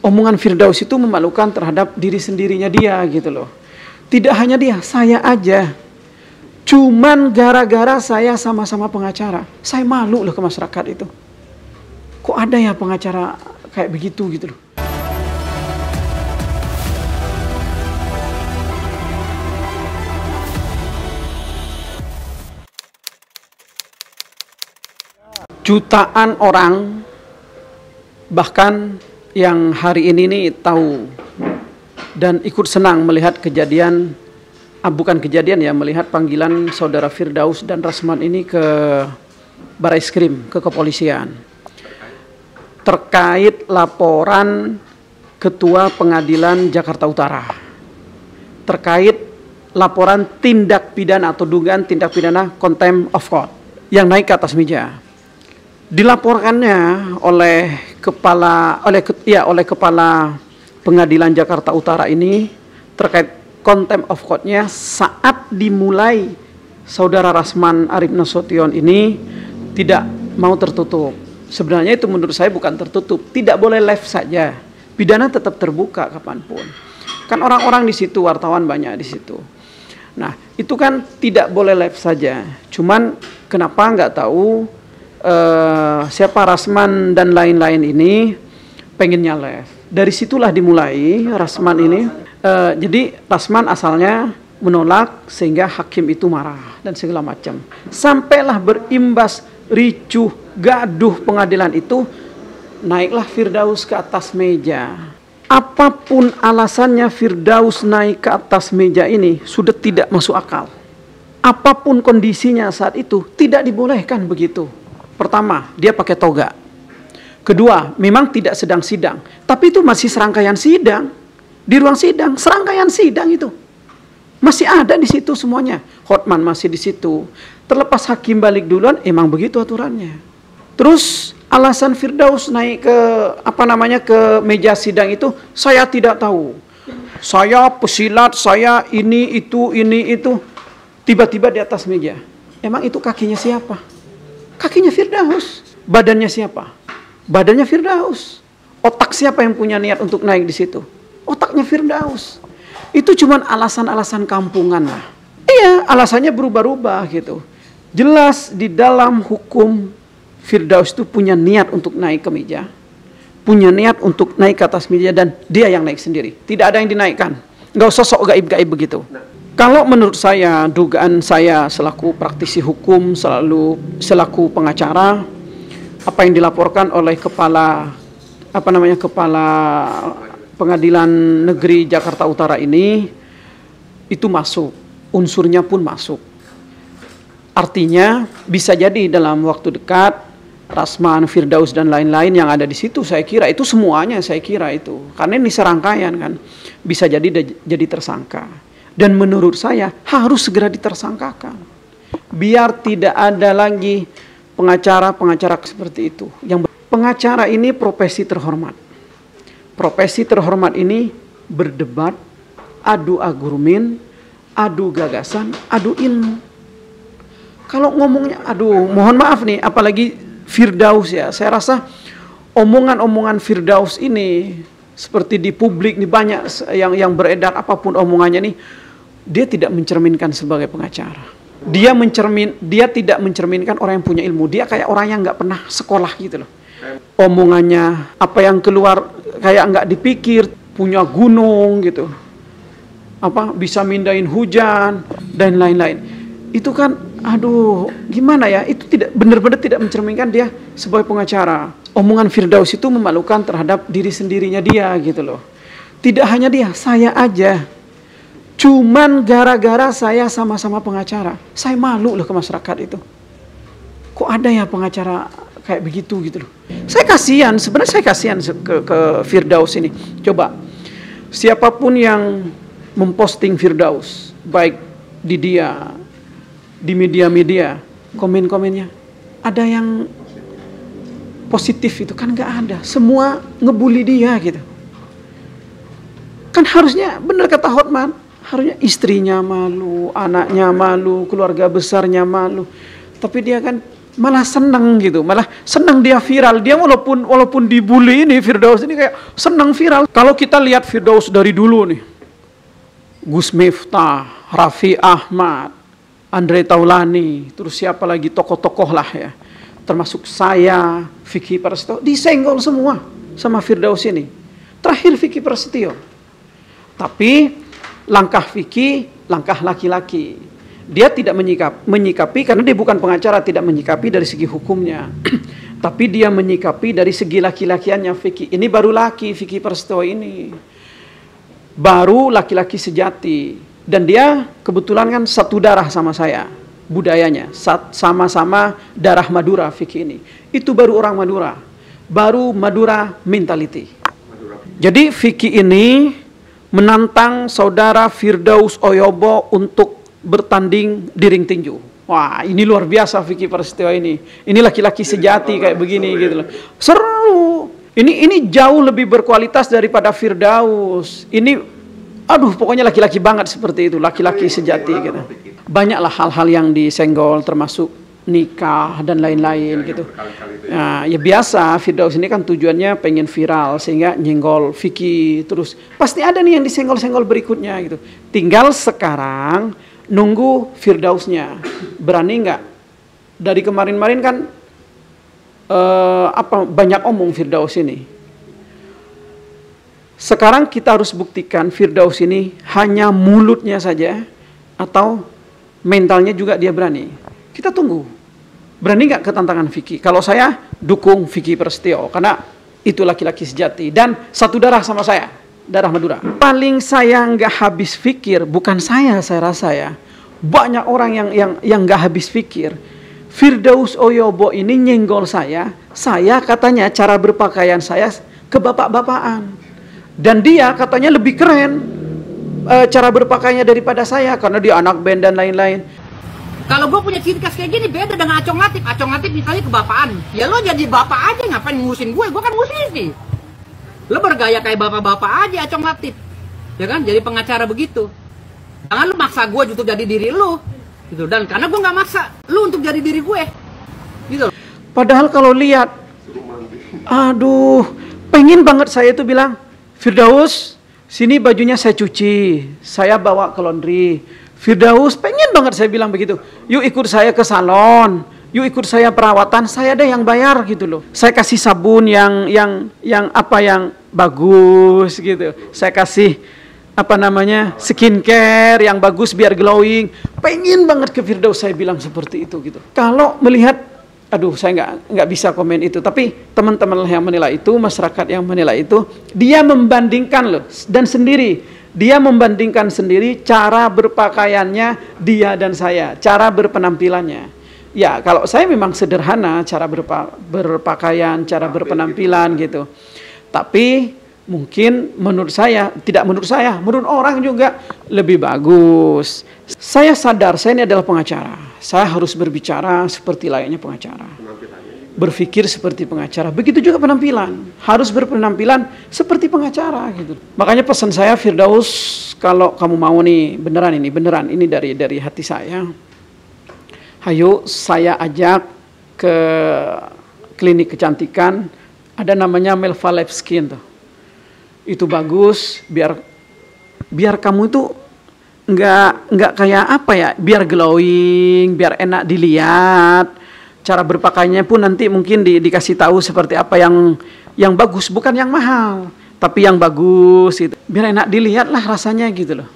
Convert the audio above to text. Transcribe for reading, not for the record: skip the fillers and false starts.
Omongan Firdaus itu memalukan terhadap diri sendirinya dia gitu loh. Tidak hanya dia, saya aja. Cuman gara-gara saya sama-sama pengacara, saya malu loh ke masyarakat itu. Kok ada ya pengacara kayak begitu gitu loh. Jutaan orang bahkan yang hari ini nih tahu dan ikut senang melihat kejadian, bukan kejadian ya, melihat panggilan saudara Firdaus dan Rasman ini ke Baraiskrim, ke kepolisian terkait laporan Ketua Pengadilan Jakarta Utara terkait laporan tindak pidana atau dugaan tindak pidana contempt of court yang naik ke atas meja. Dilaporkannya oleh kepala Pengadilan Jakarta Utara ini terkait contempt of court-nya saat dimulai saudara Rasman Arief Nasution ini tidak mau tertutup. Sebenarnya itu menurut saya bukan tertutup, tidak boleh live saja. Pidana tetap terbuka kapanpun. Kan orang-orang di situ, wartawan banyak di situ. Nah, itu kan tidak boleh live saja. Cuman kenapa nggak tahu siapa Rasman dan lain-lain ini pengennya live. Dari situlah dimulai Rasman ini. Jadi Rasman asalnya menolak sehingga hakim itu marah dan segala macam. Sampailah berimbas ricuh, gaduh pengadilan itu, naiklah Firdaus ke atas meja. Apapun alasannya Firdaus naik ke atas meja ini sudah tidak masuk akal. Apapun kondisinya saat itu tidak dibolehkan begitu. Pertama, dia pakai toga. Kedua, memang tidak sedang sidang. Tapi itu masih serangkaian sidang. Di ruang sidang, serangkaian sidang itu. Masih ada di situ semuanya. Hotman masih di situ. Terlepas hakim balik duluan, emang begitu aturannya. Terus alasan Firdaus naik ke ke meja sidang itu, saya tidak tahu. Saya pesilat, saya ini itu. Tiba-tiba di atas meja. Emang itu kakinya siapa? Kakinya Firdaus. Badannya siapa? Badannya Firdaus. Otak siapa yang punya niat untuk naik di situ? Otaknya Firdaus. Itu cuman alasan-alasan kampungan lah. Iya, alasannya berubah-ubah gitu. Jelas di dalam hukum Firdaus itu punya niat untuk naik ke meja. Punya niat untuk naik ke atas meja dan dia yang naik sendiri. Tidak ada yang dinaikkan. Nggak usah sok gaib-gaib begitu. Kalau menurut saya, dugaan saya selaku praktisi hukum, selaku pengacara, apa yang dilaporkan oleh kepala Pengadilan Negeri Jakarta Utara ini itu masuk, unsurnya pun masuk. Artinya bisa jadi dalam waktu dekat Rasman, Firdaus dan lain-lain yang ada di situ, saya kira itu semuanya, saya kira itu karena ini serangkaian kan, bisa jadi tersangka. Dan menurut saya harus segera ditersangkakan. Biar tidak ada lagi pengacara-pengacara seperti itu. Yang pengacara ini profesi terhormat. Profesi terhormat ini berdebat, adu argumen, adu gagasan, adu ilmu. Kalau ngomongnya, mohon maaf nih, apalagi Firdaus ya. Saya rasa omongan-omongan Firdaus ini seperti di publik nih banyak yang beredar apapun omongannya nih, dia tidak mencerminkan sebagai pengacara. Dia tidak mencerminkan orang yang punya ilmu. Dia kayak orang yang nggak pernah sekolah gitu loh. Omongannya apa yang keluar kayak nggak dipikir, punya gunung gitu. Bisa mindahin hujan dan lain-lain. Itu kan gimana ya? Itu tidak benar-benar tidak mencerminkan dia sebagai pengacara. Omongan Firdaus itu memalukan terhadap diri sendirinya dia gitu loh. Tidak hanya dia, saya aja. Cuman gara-gara saya sama-sama pengacara, saya malu loh ke masyarakat itu. Kok ada ya pengacara kayak begitu gitu loh. Sebenarnya saya kasihan ke Firdaus ini. Coba, siapapun yang memposting Firdaus, baik di media-media, komen-komennya, ada yang positif itu kan nggak ada. Semua ngebully dia gitu. Kan harusnya benar kata Hotman, harusnya istrinya malu, anaknya malu, keluarga besarnya malu. Tapi dia kan malah seneng gitu, malah seneng dia viral. Dia walaupun dibully ini, Firdaus ini kayak seneng viral. Kalau kita lihat Firdaus dari dulu nih, Gus Miftah, Raffi Ahmad, Andre Taulani, terus siapa lagi tokoh-tokoh lah ya, termasuk saya, Vicky Prasetyo, disenggol semua sama Firdaus ini. Terakhir Vicky Prasetyo. Tapi langkah Vicky, langkah laki-laki. Dia tidak menyikapi karena dia bukan pengacara, tidak menyikapi dari segi hukumnya. Tapi dia menyikapi dari segi laki-lakiannya Vicky. Ini baru laki Vicky Prasetyo ini. Baru laki-laki sejati. Dan dia kebetulan kan satu darah sama saya. Budayanya. Sama-sama darah Madura Vicky ini. Itu baru orang Madura. Baru Madura mentality. Jadi Vicky ini menantang saudara Firdaus Oyobo untuk bertanding di ring tinju. Wah, ini luar biasa Vicky Prasetyo ini. Ini laki-laki sejati kayak begini gitu loh. Seru. Ini jauh lebih berkualitas daripada Firdaus. Ini aduh, pokoknya laki-laki banget seperti itu, laki-laki sejati gitu. Banyaklah hal-hal yang disenggol termasuk nikah dan lain-lain gitu. Nah, ya biasa Firdaus ini kan tujuannya pengen viral sehingga nyenggol Vicky terus. Pasti ada nih yang disenggol-senggol berikutnya gitu. Tinggal sekarang nunggu Firdausnya berani nggak. Dari kemarin-marin kan banyak omong Firdaus ini. Sekarang kita harus buktikan Firdaus ini hanya mulutnya saja atau mentalnya juga dia berani. Kita tunggu. Berani nggak ke tantangan Vicky? Kalau saya dukung Vicky Prasetyo karena itu laki-laki sejati dan satu darah sama saya. Darah Madura. Paling saya nggak habis pikir, bukan saya rasa ya. Banyak orang yang nggak habis pikir. Firdaus Oyobo ini nyenggol saya katanya cara berpakaian saya ke bapak-bapakan. Dan dia katanya lebih keren cara berpakaiannya daripada saya karena dia anak band dan lain-lain. Kalau gue punya ciri khas kayak gini beda dengan Acong Latif. Acong Latif misalnya kebapaan. Ya lo jadi bapak aja, ngapain ngurusin gue kan musisi. Lo bergaya kayak bapak-bapak aja Acong Latif. Ya kan, jadi pengacara begitu. Jangan lo maksa gue untuk jadi diri lo. Gitu. Dan karena gue nggak maksa lo untuk jadi diri gue. Gitu. Padahal kalau lihat, aduh, pengen banget saya itu bilang, Firdaus, sini bajunya saya cuci, saya bawa ke laundry. Firdaus, pengen banget saya bilang begitu. Yuk ikut saya ke salon, yuk ikut saya perawatan, saya deh yang bayar gitu loh. Saya kasih sabun yang bagus gitu. Saya kasih skincare yang bagus biar glowing. Pengen banget ke Firdaus saya bilang seperti itu gitu. Kalau melihat, aduh saya nggak bisa komen itu. Tapi teman-teman yang menilai itu, masyarakat yang menilai itu, dia membandingkan loh dan sendiri. Dia membandingkan sendiri cara berpakaiannya dia dan saya, cara berpenampilannya. Ya kalau saya memang sederhana cara berpakaian, cara berpenampilan gitu. Tapi mungkin menurut saya, tidak menurut saya, menurut orang juga lebih bagus. Saya sadar saya ini adalah pengacara. Saya harus berbicara seperti layaknya pengacara. Berpikir seperti pengacara. Begitu juga penampilan. Harus berpenampilan seperti pengacara gitu. Makanya pesan saya Firdaus, kalau kamu mau nih, beneran ini dari hati saya. Hayo saya ajak ke klinik kecantikan, ada namanya Melva Life Skin tuh. Itu bagus biar kamu itu nggak kayak apa ya, biar glowing, biar enak dilihat. Cara berpakaiannya pun nanti mungkin dikasih tahu seperti apa yang bagus, bukan yang mahal, tapi yang bagus gitu. Biar enak dilihat lah rasanya gitu loh.